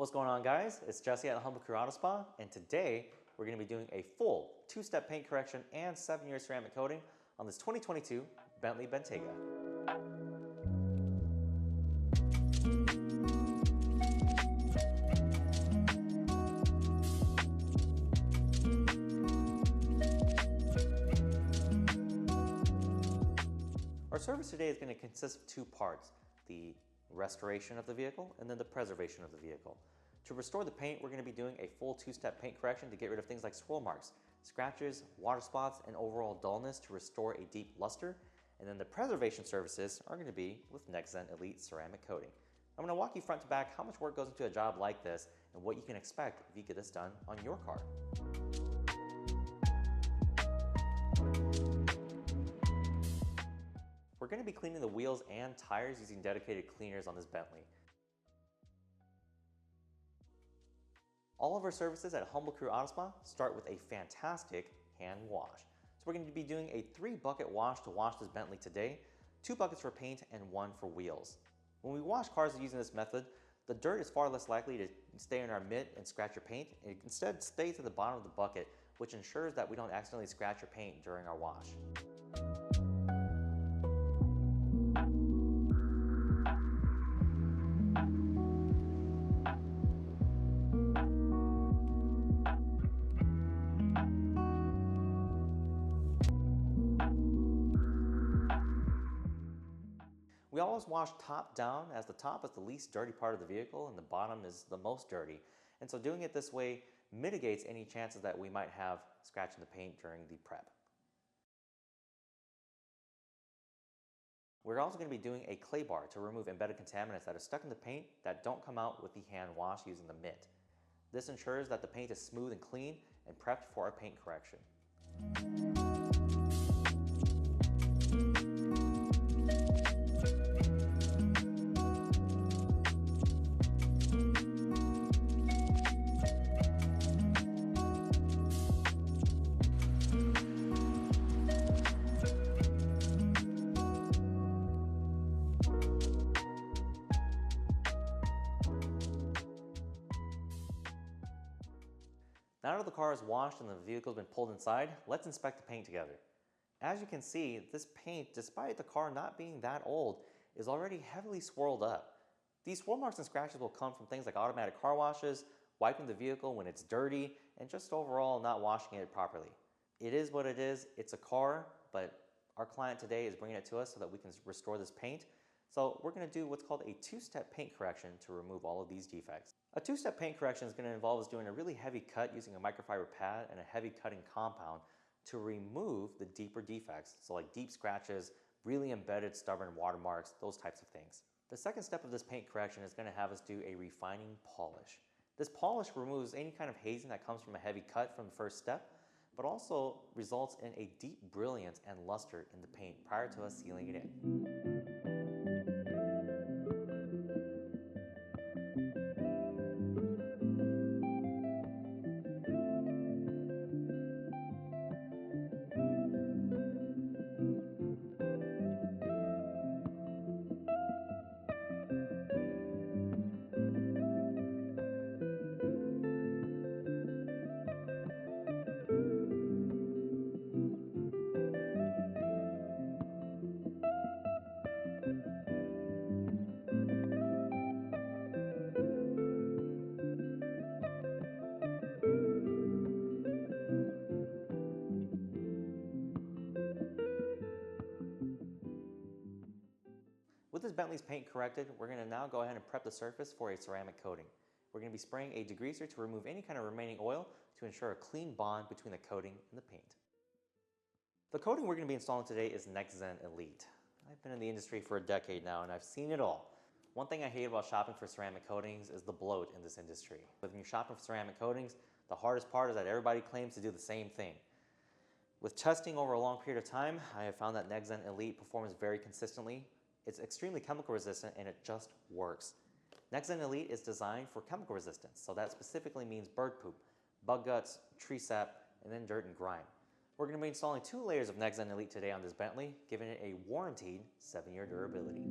What's going on, guys? It's Jesse at the Humble Crew Auto Spa, and today we're going to be doing a full 2-step paint correction and 7-year ceramic coating on this 2022 Bentley Bentayga. Our service today is going to consist of 2 parts, the restoration of the vehicle and then the preservation of the vehicle. To restore the paint, we're going to be doing a full 2-step paint correction to get rid of things like swirl marks, scratches, water spots, and overall dullness to restore a deep luster. And then the preservation services are going to be with NXTZEN Elite Ceramic Coating. I'm going to walk you front to back how much work goes into a job like this and what you can expect if you get this done on your car. We're going to be cleaning the wheels and tires using dedicated cleaners on this Bentley. All of our services at Humble Crew Auto Spa start with a fantastic hand wash. So we're going to be doing a 3-bucket wash to wash this Bentley today, 2 buckets for paint and 1 for wheels. When we wash cars using this method, the dirt is far less likely to stay in our mitt and scratch your paint. It instead stays at the bottom of the bucket, which ensures that we don't accidentally scratch your paint during our wash. We always wash top down, as the top is the least dirty part of the vehicle and the bottom is the most dirty. And so doing it this way mitigates any chances that we might have scratching the paint during the prep. We're also going to be doing a clay bar to remove embedded contaminants that are stuck in the paint that don't come out with the hand wash using the mitt. This ensures that the paint is smooth and clean and prepped for our paint correction. Now that the car is washed and the vehicle has been pulled inside, let's inspect the paint together. As you can see, this paint, despite the car not being that old, is already heavily swirled up. These swirl marks and scratches will come from things like automatic car washes, wiping the vehicle when it's dirty, and just overall not washing it properly. It is what it is. It's a car, but our client today is bringing it to us so that we can restore this paint. So we're going to do what's called a 2-step paint correction to remove all of these defects. A 2-step paint correction is going to involve us doing a really heavy cut using a microfiber pad and a heavy cutting compound to remove the deeper defects, so like deep scratches, really embedded stubborn watermarks, those types of things. The second step of this paint correction is going to have us do a refining polish. This polish removes any kind of hazing that comes from a heavy cut from the first step, but also results in a deep brilliance and luster in the paint prior to us sealing it in. With this Bentley's paint corrected, we're going to now go ahead and prep the surface for a ceramic coating. We're going to be spraying a degreaser to remove any kind of remaining oil to ensure a clean bond between the coating and the paint. The coating we're going to be installing today is NXTZEN Elite. I've been in the industry for a decade now and I've seen it all. One thing I hate about shopping for ceramic coatings is the bloat in this industry. When you're shopping for ceramic coatings, the hardest part is that everybody claims to do the same thing. With testing over a long period of time, I have found that NXTZEN Elite performs very consistently. It's extremely chemical resistant and it just works. NXTZEN Elite is designed for chemical resistance, so that specifically means bird poop, bug guts, tree sap, and then dirt and grime. We're going to be installing 2 layers of NXTZEN Elite today on this Bentley, giving it a warranted 7-year durability.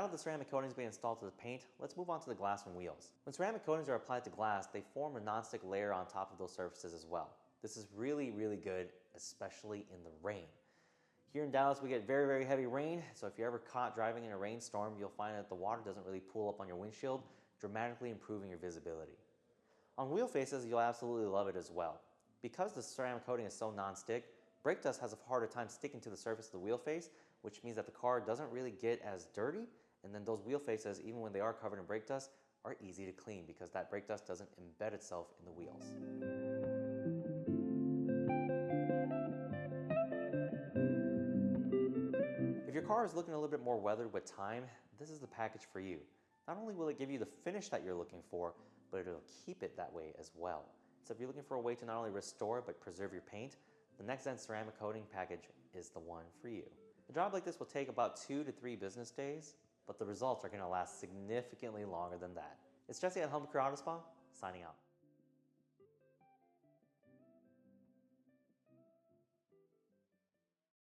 that the ceramic coatings being installed to the paint, let's move on to the glass and wheels. When ceramic coatings are applied to glass, they form a non-stick layer on top of those surfaces as well. This is really, really good, especially in the rain. Here in Dallas, we get very, very heavy rain, so if you're ever caught driving in a rainstorm, you'll find that the water doesn't really pool up on your windshield, dramatically improving your visibility. On wheel faces, you'll absolutely love it as well. Because the ceramic coating is so non-stick, brake dust has a harder time sticking to the surface of the wheel face, which means that the car doesn't really get as dirty, and then those wheel faces, even when they are covered in brake dust, are easy to clean because that brake dust doesn't embed itself in the wheels. If your car is looking a little bit more weathered with time, this is the package for you. Not only will it give you the finish that you're looking for, but it'll keep it that way as well. So if you're looking for a way to not only restore but preserve your paint, the NXTZEN ceramic coating package is the one for you. A job like this will take about 2 to 3 business days, but the results are going to last significantly longer than that. It's Jesse at Home Care Auto Spa, signing out.